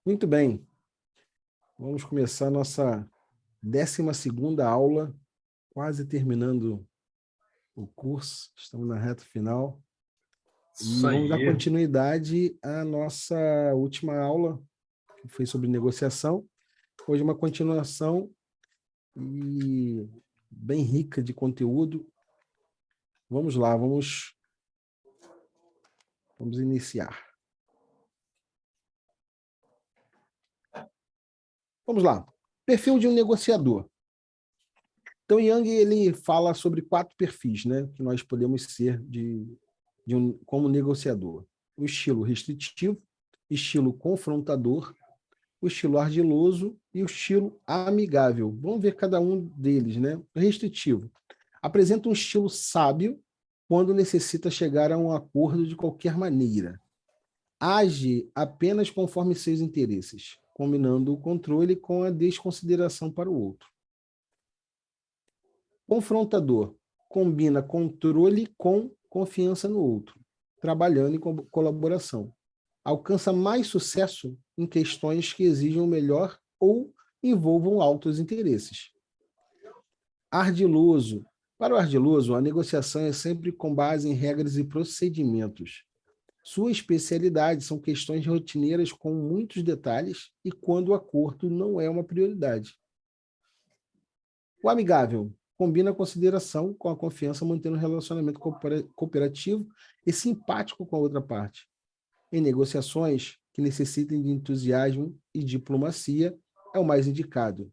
Muito bem, vamos começar a nossa 12ª aula, quase terminando o curso, estamos na reta final. E Isso vamos dar aí. continuidade à nossa última aula, que foi sobre negociação. Hoje uma continuação e bem rica de conteúdo. Vamos lá, vamos iniciar. Vamos lá. Perfil de um negociador. Então, Yang ele fala sobre 4 perfis, né, que nós podemos ser como negociador. O estilo restritivo, estilo confrontador, o estilo ardiloso e o estilo amigável. Vamos ver cada um deles, né? Restritivo. Apresenta um estilo sábio quando necessita chegar a um acordo de qualquer maneira. Age apenas conforme seus interesses, combinando o controle com a desconsideração para o outro. Confrontador. Combina controle com confiança no outro, trabalhando em colaboração. Alcança mais sucesso em questões que exijam melhor ou envolvam altos interesses. Ardiloso. Para o ardiloso, a negociação é sempre com base em regras e procedimentos. Sua especialidade são questões rotineiras com muitos detalhes e quando o acordo não é uma prioridade. O amigável combina a consideração com a confiança, mantendo um relacionamento cooperativo e simpático com a outra parte. Em negociações que necessitem de entusiasmo e diplomacia, é o mais indicado.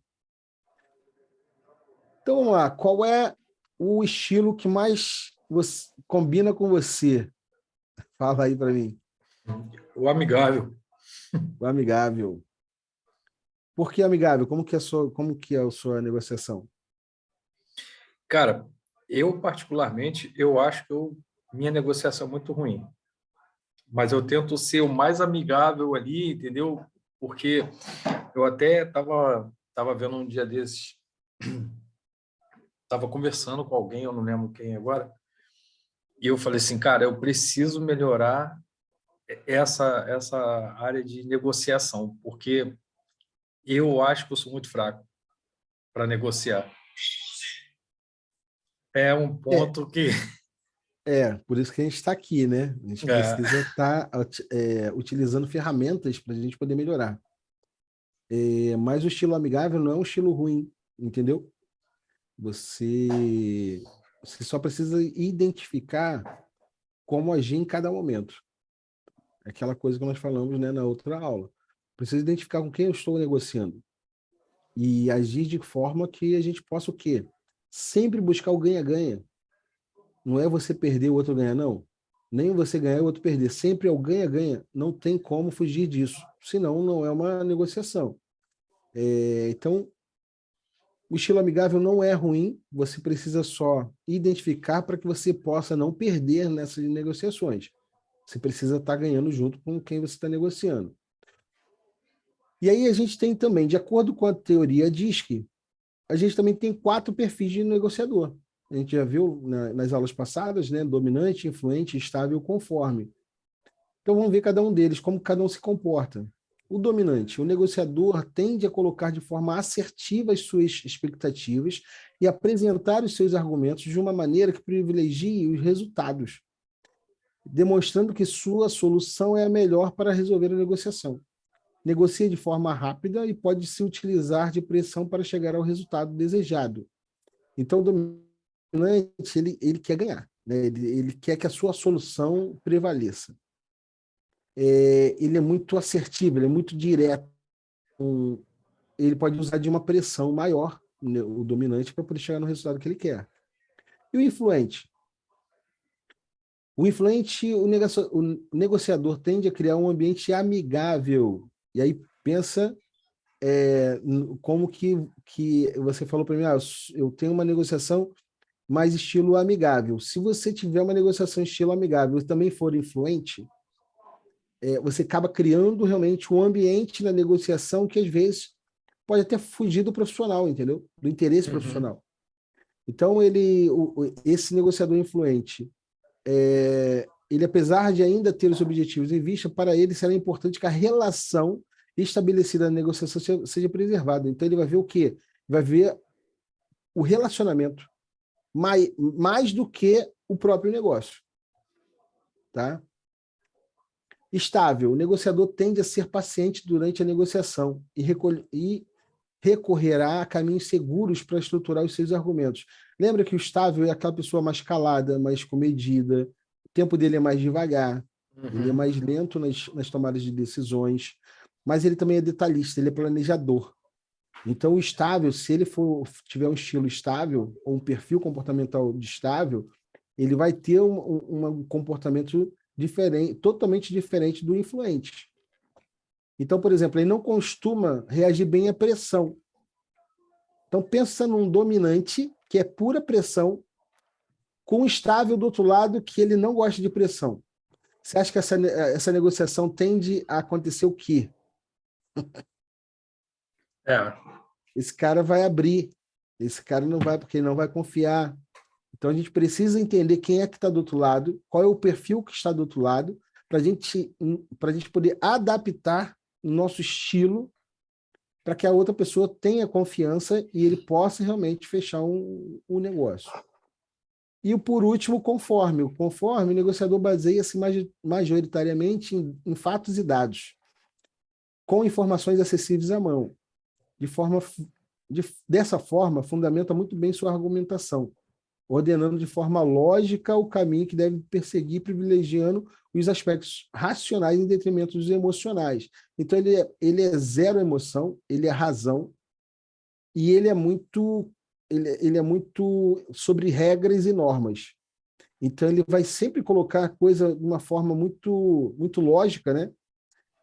Então, vamos lá. Qual é o estilo que mais combina com você? Fala aí para mim. O amigável. O amigável. Por que amigável? Como que é a sua negociação? Cara, eu particularmente, eu acho que minha negociação é muito ruim. Mas eu tento ser o mais amigável ali, entendeu? Porque eu até tava vendo um dia desses, tava conversando com alguém, eu não lembro quem agora, e eu falei assim, cara, eu preciso melhorar essa área de negociação, porque eu acho que eu sou muito fraco para negociar. É um É, ponto que por isso que a gente está aqui, né? A gente é, precisa estar utilizando ferramentas para a gente poder melhorar. Mas o estilo amigável não é um estilo ruim, entendeu? Você só precisa identificar como agir em cada momento. Aquela coisa que nós falamos, né, na outra aula. Preciso identificar com quem eu estou negociando e agir de forma que a gente possa o quê? Sempre buscar o ganha-ganha. Não é você perder, o outro ganhar, não. Nem você ganhar e o outro perder. Sempre é o ganha-ganha. Não tem como fugir disso. Senão, não é uma negociação. Então, o estilo amigável não é ruim. Você precisa só identificar para que você possa não perder nessas negociações. Você precisa estar ganhando junto com quem você está negociando. E aí a gente tem também, de acordo com a teoria DISC, a gente também tem 4 perfis de negociador. A gente já viu nas aulas passadas, né? Dominante, influente, estável, conforme. Então vamos ver cada um deles, como cada um se comporta. O dominante, o negociador tende a colocar de forma assertiva as suas expectativas e apresentar os seus argumentos de uma maneira que privilegie os resultados, demonstrando que sua solução é a melhor para resolver a negociação. Negocia de forma rápida e pode se utilizar de pressão para chegar ao resultado desejado. Então, o dominante, ele quer ganhar, né? Ele quer que a sua solução prevaleça. Ele é muito assertivo, ele é muito direto. Ele pode usar de uma pressão maior, né, o dominante, para poder chegar no resultado que ele quer. E o influente? O negociador tende a criar um ambiente amigável. E aí pensa como que você falou para mim, eu tenho uma negociação mais estilo amigável. Se você tiver uma negociação estilo amigável e também for influente, você acaba criando realmente um ambiente na negociação que às vezes pode até fugir do profissional, entendeu? Do interesse uhum. profissional. Então, esse negociador influente, ele, apesar de ainda ter os objetivos em vista, para ele será importante que a relação estabelecida na negociação seja preservada. Então, ele vai ver o quê? Vai ver o relacionamento mais do que o próprio negócio. Tá? Estável. O negociador tende a ser paciente durante a negociação e recorrerá a caminhos seguros para estruturar os seus argumentos. Lembra que o estável é aquela pessoa mais calada, mais comedida, o tempo dele é mais devagar, ele é mais lento nas tomadas de decisões, mas ele também é detalhista, ele é planejador. Então, o estável, se ele tiver um estilo estável, ou um perfil comportamental de estável, ele vai ter um comportamento diferente, totalmente diferente do influente. Então, por exemplo, ele não costuma reagir bem à pressão. Então, pensa num dominante, que é pura pressão, com um estável do outro lado, que ele não gosta de pressão. Você acha que essa negociação tende a acontecer o quê? Esse cara vai abrir, esse cara não vai, porque ele não vai confiar. Então, a gente precisa entender quem é que está do outro lado, qual é o perfil que está do outro lado, para a gente poder adaptar o nosso estilo para que a outra pessoa tenha confiança e ele possa realmente fechar um negócio. E, por último, conforme. O conforme, o negociador baseia-se majoritariamente em fatos e dados, com informações acessíveis à mão. Dessa forma, fundamenta muito bem sua argumentação, ordenando de forma lógica o caminho que deve perseguir, privilegiando os aspectos racionais em detrimento dos emocionais. Então, ele é zero emoção, ele é razão, e ele é muito sobre regras e normas. Então, ele vai sempre colocar a coisa de uma forma muito, muito lógica, né?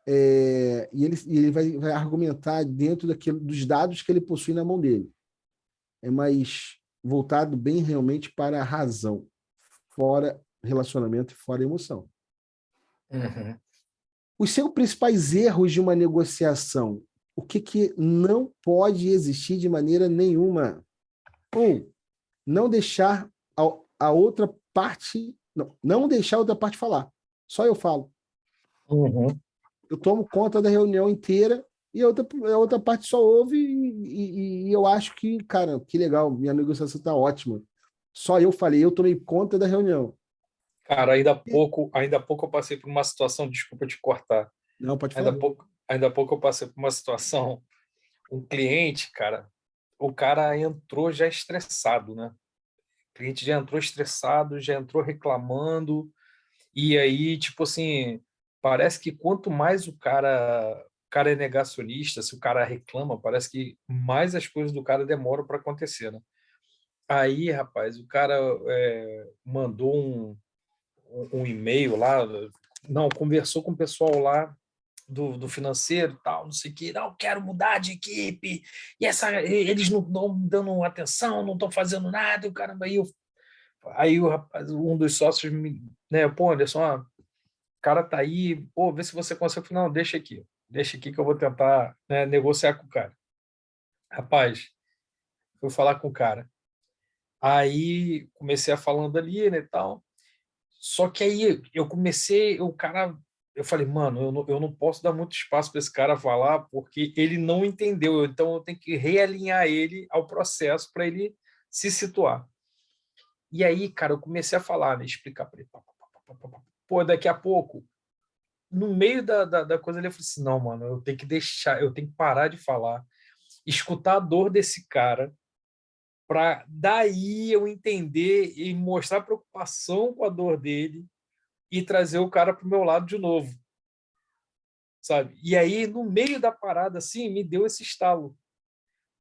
E ele vai argumentar dentro dos dados que ele possui na mão dele. É mais voltado bem realmente para a razão, fora relacionamento e fora emoção. Os seus principais erros de uma negociação, o que não pode existir de maneira nenhuma? Não deixar a outra parte, não deixar a outra parte falar. Só eu falo. Eu tomo conta da reunião inteira e a outra parte só ouve e eu acho que, cara, que legal, minha negociação está ótima. Só eu falei, eu tomei conta da reunião. Cara, ainda há pouco eu passei por uma situação, desculpa te cortar. Não, pode Ainda falar. há pouco eu passei por uma situação, um cliente, cara, o cara entrou já estressado, né? O cliente já entrou estressado, já entrou reclamando, e aí, tipo assim, parece que quanto mais o cara é negacionista, se o cara reclama, parece que mais as coisas do cara demoram para acontecer, né? Aí, rapaz, o cara mandou um e-mail lá, não, conversou com o pessoal lá do financeiro e tal, não sei o que, não, quero mudar de equipe, e eles não estão dando atenção, não estão fazendo nada, e o caramba, aí o rapaz, um dos sócios, né, pô, Anderson, ó, o cara tá aí, pô, vê se você consegue. Eu falei, não, deixa aqui que eu vou tentar, né, negociar com o cara. Rapaz, fui falar com o cara. Aí comecei a falando ali, né, e tal. Só que aí eu comecei, eu falei, mano, eu não posso dar muito espaço para esse cara falar, porque ele não entendeu, então eu tenho que realinhar ele ao processo para ele se situar. E aí, cara, eu comecei a falar, né, explicar para ele. Pô, daqui a pouco, no meio da coisa ali, eu falei assim, não, mano, eu tenho que parar de falar, escutar a dor desse cara, para daí eu entender e mostrar preocupação com a dor dele e trazer o cara para o meu lado de novo, sabe? E aí, no meio da parada, assim, me deu esse estalo.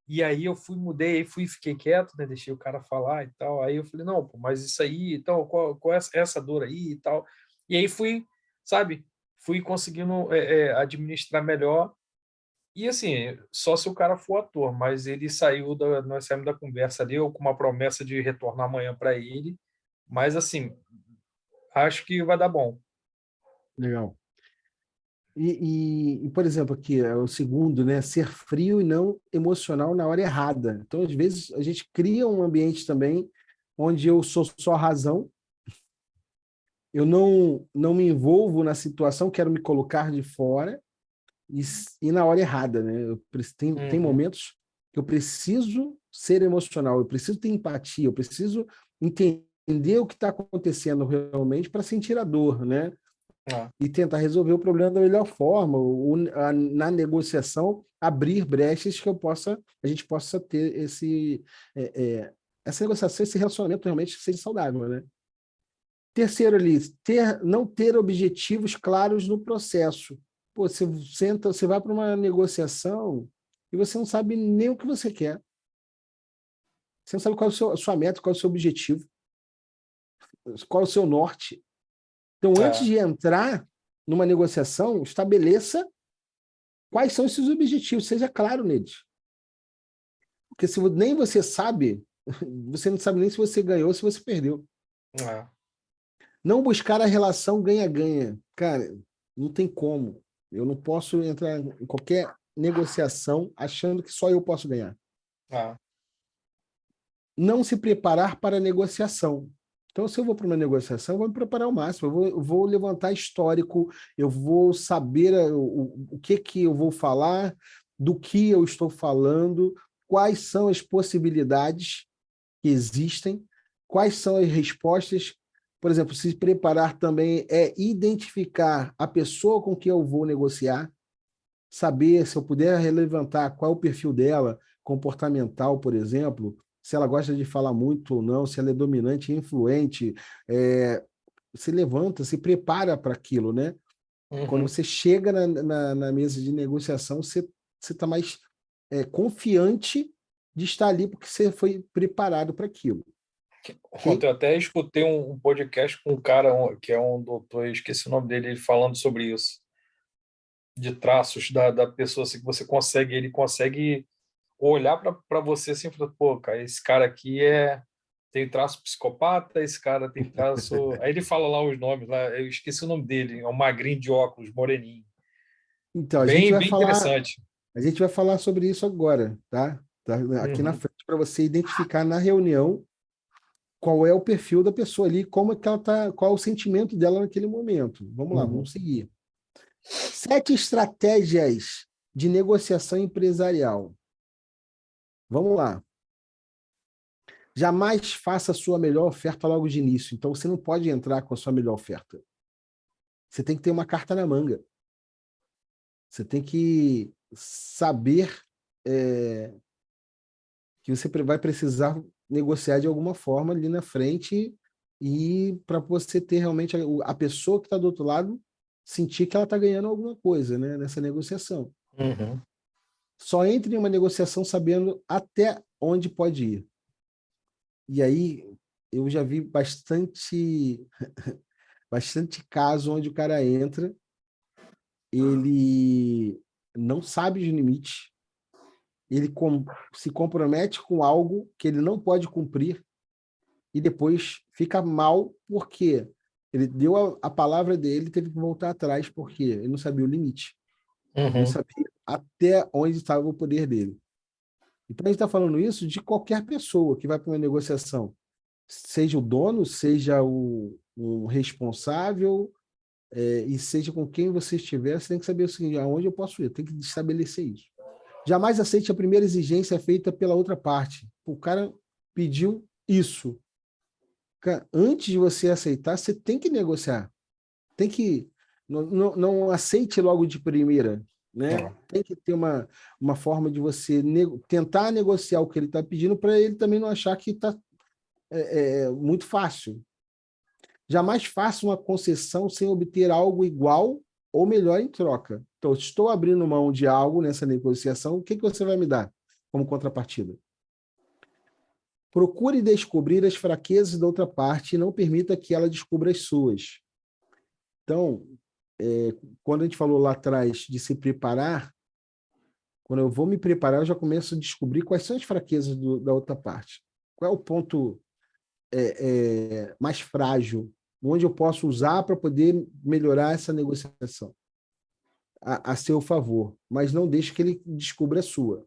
E aí eu mudei, fiquei quieto, né? Deixei o cara falar e tal. Aí eu falei, não, pô, mas isso aí e tal, qual é essa dor aí e tal. E aí sabe? Fui conseguindo administrar melhor. E assim, só se o cara for ator, mas ele nós saímos da conversa ali, eu com uma promessa de retornar amanhã para ele. Mas assim, acho que vai dar bom. Legal. Por exemplo, aqui é o segundo, né? Ser frio e não emocional na hora errada. Então, às vezes, a gente cria um ambiente também onde eu sou só razão, eu não me envolvo na situação, quero me colocar de fora, e na hora errada, né? Tem Uhum. momentos que eu preciso ser emocional, eu preciso ter empatia, eu preciso entender o que está acontecendo realmente para sentir a dor, né? Ah, E tentar resolver o problema da melhor forma, na negociação abrir brechas que a gente possa ter essa negociação, esse relacionamento realmente seja saudável, né? Terceiro ali, não ter objetivos claros no processo. Pô, você vai para uma negociação e você não sabe nem o que você quer. Você não sabe qual é a sua meta, qual é o seu objetivo, qual é o seu norte. Então, antes é, de entrar numa negociação, estabeleça quais são os seus objetivos, seja claro neles. Porque se nem você sabe, você não sabe nem se você ganhou ou se você perdeu. é, Não buscar a relação ganha-ganha. Cara, não tem como. Eu não posso entrar em qualquer negociação achando que só eu posso ganhar. é. Não se preparar para a negociação. Então, se eu vou para uma negociação, eu vou me preparar ao máximo. Eu vou levantar histórico, eu vou saber o que eu vou falar, do que eu estou falando, quais são as possibilidades que existem, quais são as respostas. Por exemplo, se preparar também é identificar a pessoa com que eu vou negociar, saber se eu puder relevantar qual é o perfil dela, comportamental, por exemplo, se ela gosta de falar muito ou não, se ela é dominante, influente, se levanta, se prepara para aquilo, né? Quando Uhum. você chega na mesa de negociação, você está mais confiante de estar ali porque você foi preparado para aquilo, Ontem ok? eu até escutei um podcast com um cara que é um doutor, eu esqueci o nome dele, ele falando sobre isso, de traços da pessoa, assim, que ele consegue olhar para você assim, e falar, pô, cara, esse cara aqui tem traço psicopata, esse cara tem traço. Aí ele fala lá os nomes, lá, eu esqueci o nome dele, é um magrinho de óculos, moreninho. Então, Bem, bem interessante. a gente vai falar sobre isso agora, tá? Tá aqui na Uhum, frente para você identificar na reunião qual é o perfil da pessoa ali, como é que ela tá, qual é o sentimento dela naquele momento. Vamos lá, uhum. vamos seguir. 7 estratégias de negociação empresarial. Vamos lá. Jamais faça a sua melhor oferta logo de início. Então, você não pode entrar com a sua melhor oferta. Você tem que ter uma carta na manga. Você tem que saber é, que você vai precisar negociar de alguma forma ali na frente e para você ter realmente a pessoa que está do outro lado sentir que ela está ganhando alguma coisa, né, nessa negociação. Uhum. Só entre em uma negociação sabendo até onde pode ir. E aí eu já vi bastante caso onde o cara entra, ele não sabe de limite, se compromete com algo que ele não pode cumprir e depois fica mal porque ele deu a palavra dele, teve que voltar atrás porque ele não sabia o limite, ele não Uhum. sabia até onde estava o poder dele. Então a gente está falando isso de qualquer pessoa que vai para uma negociação, seja o dono, seja o responsável, e seja com quem você estiver, você tem que saber o seguinte, aonde eu posso ir, tem que estabelecer isso. Jamais aceite a primeira exigência feita pela outra parte. O cara pediu isso. Cara, antes de você aceitar, você tem que negociar. Tem que. Não aceite logo de primeira. Né? É. Tem que ter uma forma de você tentar negociar o que ele está pedindo para ele também não achar que está muito fácil. Jamais faça uma concessão sem obter algo igual ou melhor em troca. Então, estou abrindo mão de algo nessa negociação, o que você vai me dar como contrapartida? Procure descobrir as fraquezas da outra parte e não permita que ela descubra as suas. Então, quando a gente falou lá atrás de se preparar, quando eu vou me preparar, eu já começo a descobrir quais são as fraquezas da outra parte. Qual é o ponto mais frágil, onde eu posso usar para poder melhorar essa negociação a seu favor, mas não deixe que ele descubra a sua.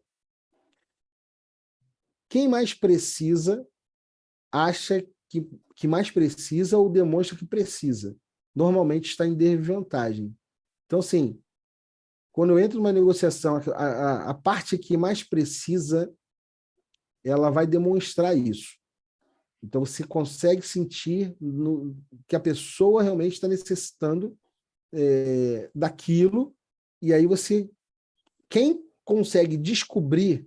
Quem mais precisa acha que mais precisa ou demonstra que precisa. Normalmente está em desvantagem. Então, assim, quando eu entro numa negociação, a parte que mais precisa, ela vai demonstrar isso. Então, você consegue sentir que a pessoa realmente está necessitando daquilo, e aí quem consegue descobrir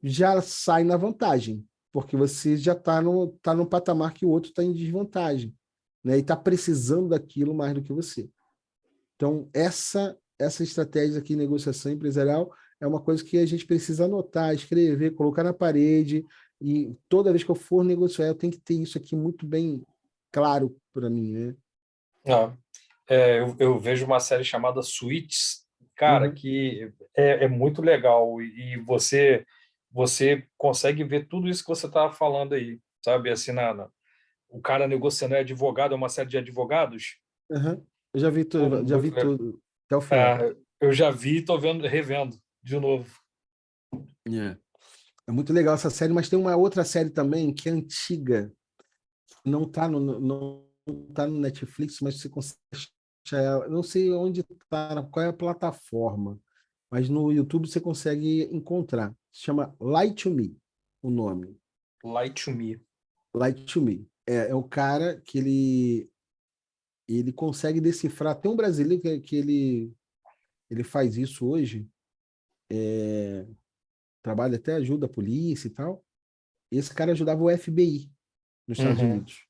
já sai na vantagem, porque você já está no patamar que o outro está em desvantagem, né? E está precisando daquilo mais do que você. Então, essa estratégia aqui, negociação empresarial, é uma coisa que a gente precisa anotar, escrever, colocar na parede, e toda vez que eu for negociar, eu tenho que ter isso aqui muito bem claro para mim, né? Ah, eu vejo uma série chamada Suits, cara, Uhum. que é muito legal e você consegue ver tudo isso que você estava falando aí, sabe? Assim, o cara negociando é advogado, é uma série de advogados. Uhum. Eu Pô, já vi muito legal. tudo até o final. É, eu já vi, estou vendo, revendo de novo. É. É muito legal essa série, mas tem uma outra série também que é antiga, não tá no Netflix, mas você consegue achar ela. Não sei onde está, qual é a plataforma, mas no YouTube você consegue encontrar. Se chama Lie to Me, o nome. Light to Me. Lie to Me. É o cara que ele consegue decifrar. Tem um brasileiro que ele faz isso hoje, trabalha até ajuda a polícia e tal. Esse cara ajudava o FBI nos Estados Uhum, Unidos.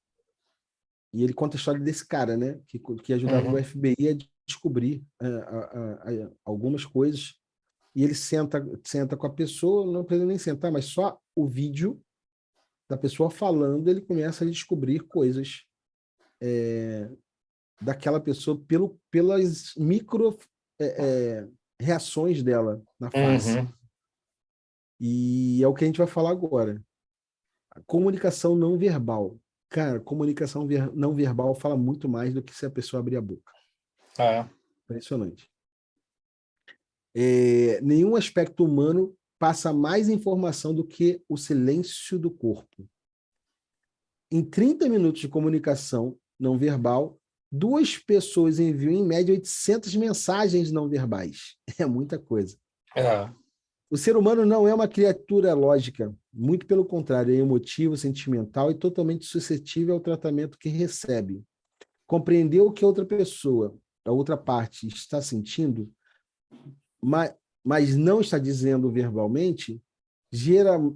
E ele conta a história desse cara, né? Que ajudava o uhum, FBI a descobrir algumas coisas. E ele senta com a pessoa, não precisa nem sentar, mas só o vídeo da pessoa falando, ele começa a descobrir coisas daquela pessoa pelas micro reações dela na face. uhum. E é o que a gente vai falar agora. A comunicação não verbal. Cara, comunicação não verbal fala muito mais do que se a pessoa abrir a boca. É, Impressionante. Nenhum aspecto humano passa mais informação do que o silêncio do corpo. Em 30 minutos de comunicação não verbal, duas pessoas enviam em média 800 mensagens não verbais. É muita coisa. é. O ser humano não é uma criatura lógica, muito pelo contrário, é emotivo, sentimental e totalmente suscetível ao tratamento que recebe. Compreender o que a outra pessoa, a outra parte, está sentindo, mas não está dizendo verbalmente,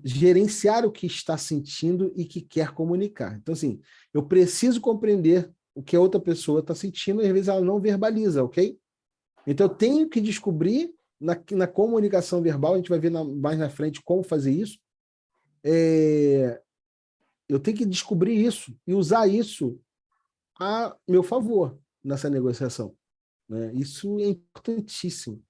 gerenciar o que está sentindo e que quer comunicar. Então, assim, eu preciso compreender o que a outra pessoa está sentindo e às vezes ela não verbaliza, ok? Então, eu tenho que descobrir na comunicação verbal, a gente vai ver mais na frente como fazer isso. Eu tenho que descobrir isso e usar isso a meu favor nessa negociação, né? Isso é importantíssimo.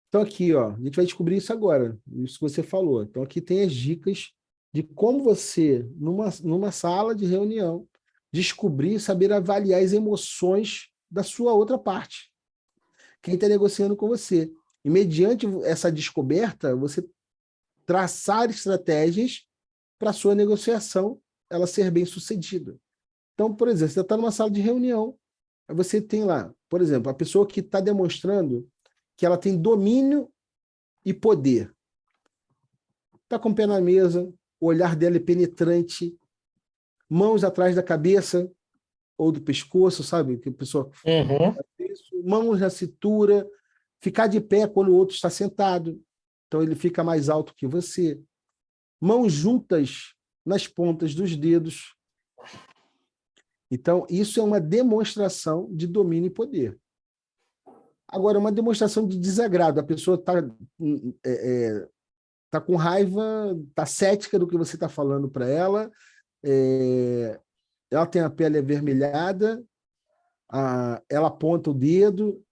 Então, aqui, ó, a gente vai descobrir isso agora, isso que você falou. Então, aqui tem as dicas de como você, numa sala de reunião, descobrir e saber avaliar as emoções da sua outra parte, quem está negociando com você. E, mediante essa descoberta, você traçar estratégias para a sua negociação ela ser bem sucedida. Então, por exemplo, você está numa sala de reunião, você tem lá, por exemplo, a pessoa que está demonstrando que ela tem domínio e poder. Está com o pé na mesa, o olhar dela é penetrante, mãos atrás da cabeça ou do pescoço, sabe? Que a pessoa Uhum. mãos na cintura, ficar de pé quando o outro está sentado. Então ele fica mais alto que você. Mãos juntas nas pontas dos dedos. Então, isso é uma demonstração de domínio e poder. Agora, uma demonstração de desagrado. A pessoa está tá com raiva, está cética do que você está falando para ela, ela tem a pele avermelhada, ela aponta o dedo,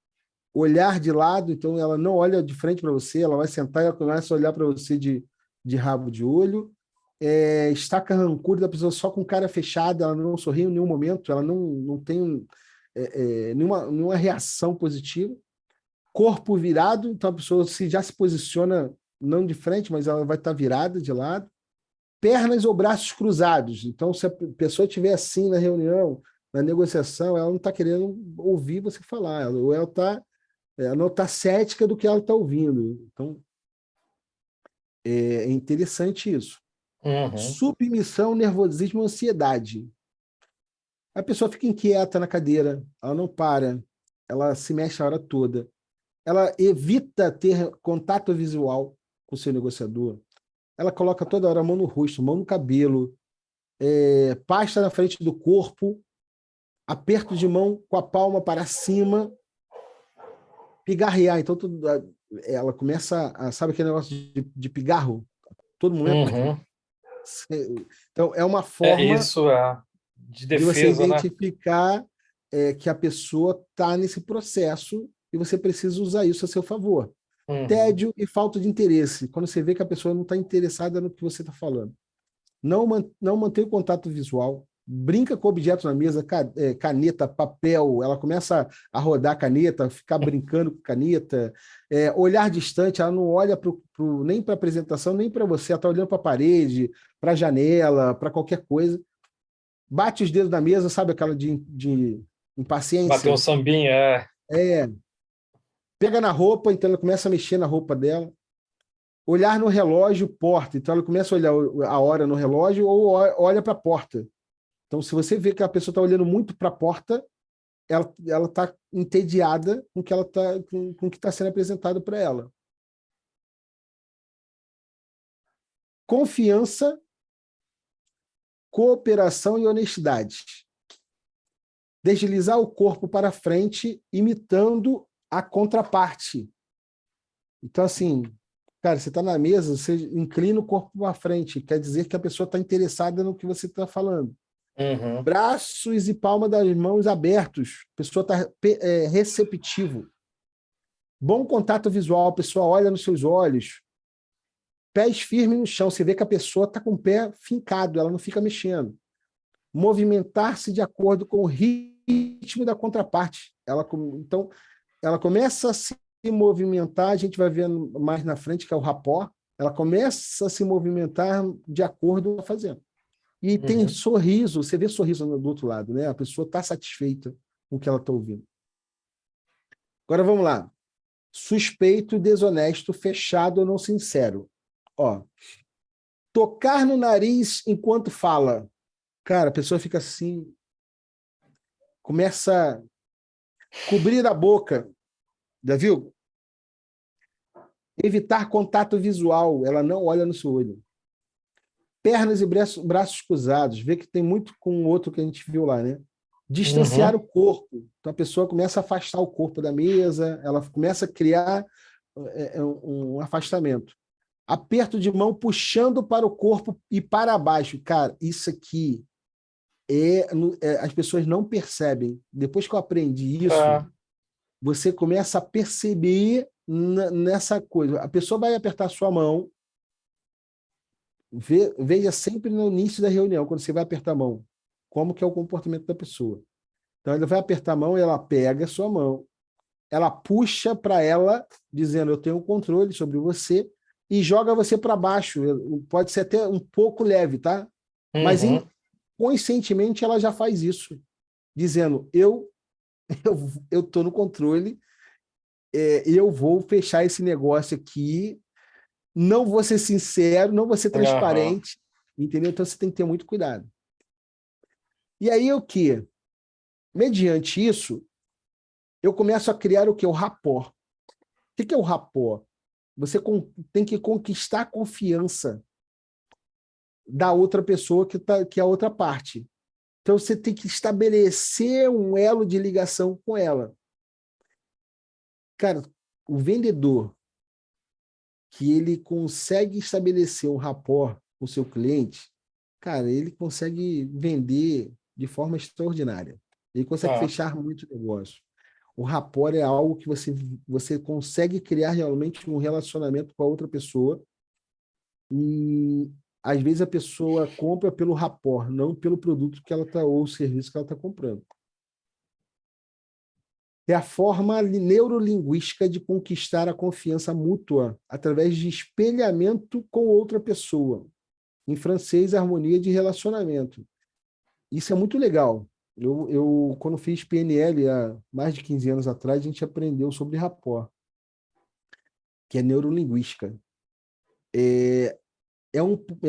olhar de lado, então ela não olha de frente para você, ela vai sentar e ela começa a olhar para você de rabo de olho, está carrancuda da pessoa só com cara fechada, ela não sorri em nenhum momento, ela não tem nenhuma reação positiva. Corpo virado, então a pessoa já se posiciona não de frente, mas ela vai estar virada de lado. Pernas ou braços cruzados. Então, se a pessoa estiver assim na reunião, na negociação, ela não está querendo ouvir você falar, ou ela está Ela não está cética do que ela está ouvindo. Então, é interessante isso. Uhum. Submissão, nervosismo, ansiedade. A pessoa fica inquieta na cadeira, ela não para, ela se mexe a hora toda. Ela evita ter contato visual com o seu negociador. Ela coloca toda hora a mão no rosto, mão no cabelo, pasta na frente do corpo, aperto de mão com a palma para cima, pigarrear. Então, ela começa sabe aquele negócio de pigarro? Todo momento. Uhum. Então, é uma É forma isso, de de você defesa, né? identificar que a pessoa está nesse processo e você precisa usar isso a seu favor. Uhum. Tédio e falta de interesse. Quando você vê que a pessoa não está interessada no que você está falando. Não mantém o contato visual, brinca com objetos na mesa, caneta, papel, ela começa a rodar a caneta, ficar brincando com caneta, olhar distante, ela não olha nem para a apresentação, nem para você, ela está olhando para a parede, para a janela, para qualquer coisa. Bate os dedos na mesa, sabe aquela de Bateu um impaciência? sambinha, É, pega na roupa, então ela começa a mexer na roupa dela. Olhar no relógio, porta. Então ela começa a olhar a hora no relógio ou olha para a porta. Então, se você vê que a pessoa está olhando muito para a porta, ela está entediada com o que com o que está sendo apresentado para ela. Confiança, cooperação e honestidade. Deslizar o corpo para frente, imitando a contraparte. Então, assim, cara, você está na mesa, você inclina o corpo para frente, quer dizer que a pessoa está interessada no que você está falando. Uhum. Braços e palma das mãos abertos, a pessoa está receptivo. Bom contato visual, a pessoa olha nos seus olhos, pés firmes no chão, você vê que a pessoa está com o pé fincado, ela não fica mexendo. Movimentar-se de acordo com o ritmo da contraparte. Então, ela começa a se movimentar, a gente vai vendo mais na frente, que é o rapport, ela começa a se movimentar de acordo com o que está fazendo. E tem Uhum. sorriso, você vê sorriso do outro lado, né? A pessoa está satisfeita com o que ela está ouvindo. Agora vamos lá. Suspeito, desonesto, fechado ou não sincero. Ó, tocar no nariz enquanto fala. Cara, a pessoa fica assim, começa a cobrir a boca. Já viu? Evitar contato visual, ela não olha no seu olho. Pernas e braços cruzados, vê que tem muito com o outro que a gente viu lá, né? Distanciar Uhum. o corpo. Então a pessoa começa a afastar o corpo da mesa, ela começa a criar um afastamento. Aperto de mão puxando para o corpo e para baixo. Cara, isso aqui as pessoas não percebem. Depois que eu aprendi isso, Tá. você começa a perceber nessa coisa. A pessoa vai apertar a sua mão, veja sempre no início da reunião, quando você vai apertar a mão, como que é o comportamento da pessoa. Então, ele vai apertar a mão e ela pega a sua mão, ela puxa para ela, dizendo, eu tenho controle sobre você, e joga você para baixo. Pode ser até um pouco leve, tá? Mas Uhum. inconscientemente ela já faz isso, dizendo, eu tô no controle, eu vou fechar esse negócio aqui, não vou ser sincero, não vou ser Aham. transparente, entendeu? Então você tem que ter muito cuidado. E aí o que? Mediante isso, eu começo a criar o que? O rapport. O que é o rapport? Você tem que conquistar a confiança da outra pessoa que é a outra parte. Então você tem que estabelecer um elo de ligação com ela. Cara, o vendedor que ele consegue estabelecer um rapport com o seu cliente, cara, ele consegue vender de forma extraordinária. Ele consegue Tá. fechar muito negócio. O rapport é algo que você consegue criar realmente um relacionamento com a outra pessoa e às vezes a pessoa compra pelo rapport, não pelo produto que ela tá ou o serviço que ela está comprando. É a forma neurolinguística de conquistar a confiança mútua através de espelhamento com outra pessoa. Em francês, harmonia de relacionamento. Isso é muito legal. Quando fiz PNL há mais de 15 anos atrás, a gente aprendeu sobre rapport, que é neurolinguística. É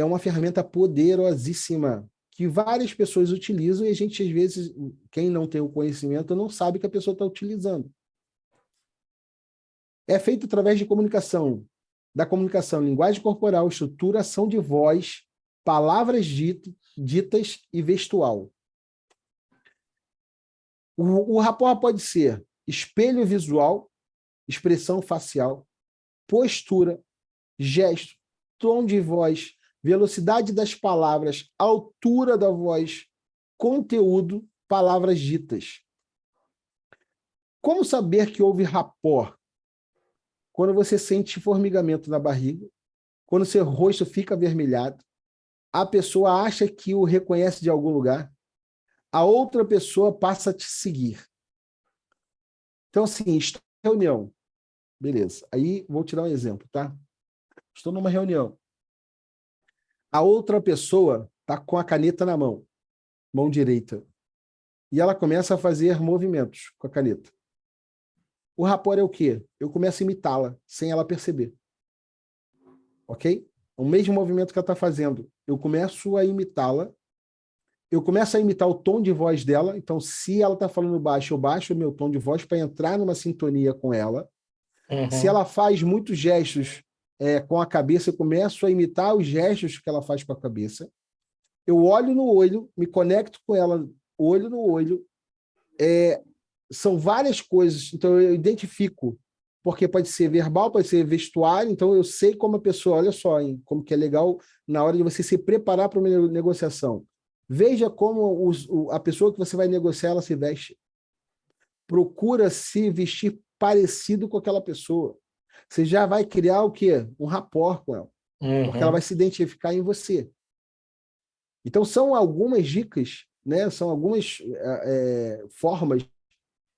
uma ferramenta poderosíssima que várias pessoas utilizam e a gente, às vezes, quem não tem o conhecimento, não sabe que a pessoa está utilizando. É feito através de da comunicação, linguagem corporal, estruturação de voz, palavras ditas e vestual. O rapport pode ser espelho visual, expressão facial, postura, gesto, tom de voz, velocidade das palavras, altura da voz, conteúdo, palavras ditas. Como saber que houve rapport? Quando você sente formigamento na barriga, quando seu rosto fica avermelhado, a pessoa acha que o reconhece de algum lugar, a outra pessoa passa a te seguir. Então, assim, estou em reunião. Beleza. Aí, vou te dar um exemplo, tá? Estou numa reunião. A outra pessoa está com a caneta na mão direita. E ela começa a fazer movimentos com a caneta. O rapport é o quê? Eu começo a imitá-la, sem ela perceber. Ok? O mesmo movimento que ela está fazendo. Eu começo a imitá-la. Eu começo a imitar o tom de voz dela. Então, se ela está falando baixo, eu baixo o meu tom de voz para entrar numa sintonia com ela. Se ela faz muitos gestos com a cabeça, eu começo a imitar os gestos que ela faz com a cabeça. Eu olho no olho, me conecto com ela, olho no olho. São várias coisas, então eu identifico, porque pode ser verbal, pode ser vestuário, então eu sei como a pessoa, olha só, hein, como que é legal na hora de você se preparar para uma negociação. Veja como a pessoa que você vai negociar, ela se veste. Procura se vestir parecido com aquela pessoa. Você já vai criar o quê? Um rapport com ela, porque ela vai se identificar em você. Então, são algumas dicas, né? São algumas formas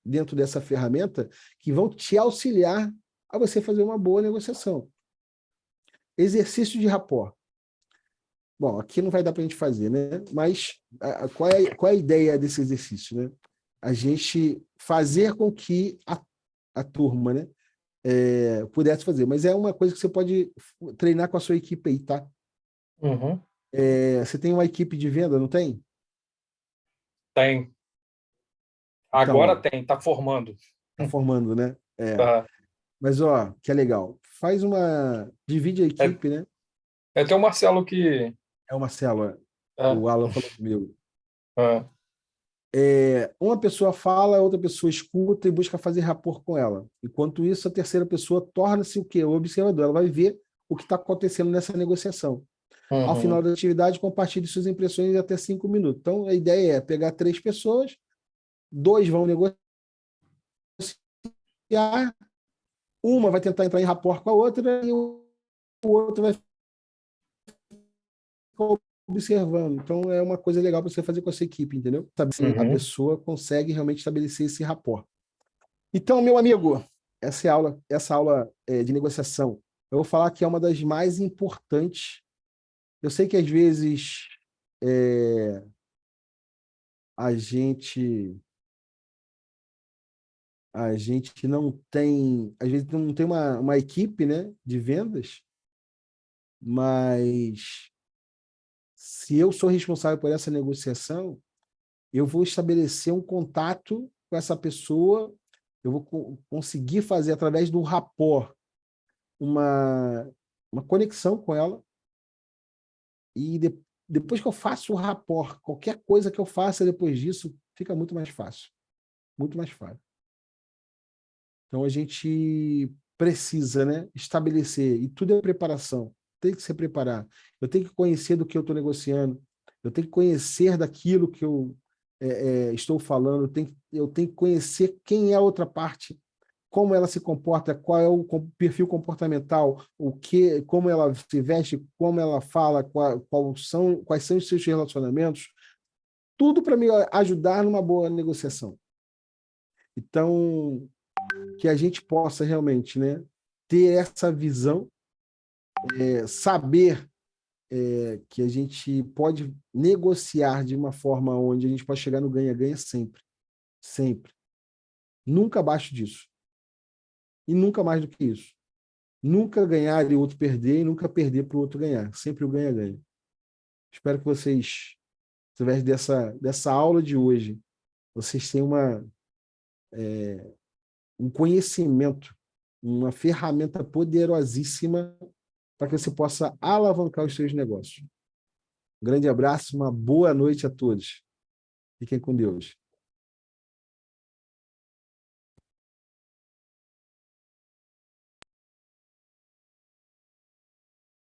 dentro dessa ferramenta que vão te auxiliar a você fazer uma boa negociação. Exercício de rapport. Bom, aqui não vai dar para a gente fazer, né? Mas qual é a ideia desse exercício, né? A gente fazer com que a turma, né, pudesse fazer. Mas é uma coisa que você pode treinar com a sua equipe aí, tá? Você tem uma equipe de venda, não tem? Tem. Então, Agora ó, tem, tá formando. tá formando, né? Tá. Mas, ó, que é legal. Divide a É, equipe, né? tem o Marcelo que. É uma célula. É, O Alan falou comigo. é, Uma pessoa fala, a outra pessoa escuta e busca fazer rapport com ela. Enquanto isso, a terceira pessoa torna-se o quê? O observador. Ela vai ver o que está acontecendo nessa negociação. Ao final da atividade, compartilhe suas impressões em até 5 minutos. Então, a ideia é pegar 3 pessoas, 2 vão negociar, uma vai tentar entrar em rapport com a outra e o outro vai ficar observando. Então, é uma coisa legal para você fazer com a sua equipe, entendeu? Sabe se a pessoa consegue realmente estabelecer esse rapport. Então, meu amigo, essa aula de negociação, eu vou falar que é uma das mais importantes. Eu sei que às vezes a gente não tem, às vezes não tem uma equipe, né, de vendas, mas se eu sou responsável por essa negociação, eu vou estabelecer um contato com essa pessoa, eu vou conseguir fazer através do rapport uma conexão com ela e depois que eu faço o rapport, qualquer coisa que eu faça depois disso fica muito mais fácil, muito mais fácil. Então a gente precisa, né, estabelecer, e tudo é preparação, tem que se preparar. Eu tenho que conhecer do que eu estou negociando, eu tenho que conhecer daquilo que eu estou falando, eu tenho que conhecer quem é a outra parte, como ela se comporta, qual é o perfil comportamental, como ela se veste, como ela fala, quais são os seus relacionamentos, tudo para me ajudar numa boa negociação. Então, que a gente possa realmente, né, ter essa visão, saber que a gente pode negociar de uma forma onde a gente pode chegar no ganha-ganha sempre. Sempre. Nunca abaixo disso. E nunca mais do que isso. Nunca ganhar e o outro perder, e nunca perder para o outro ganhar. Sempre o ganha-ganha. Espero que vocês, através dessa aula de hoje, vocês tenham um conhecimento, uma ferramenta poderosíssima para que você possa alavancar os seus negócios. Um grande abraço, uma boa noite a todos. Fiquem com Deus.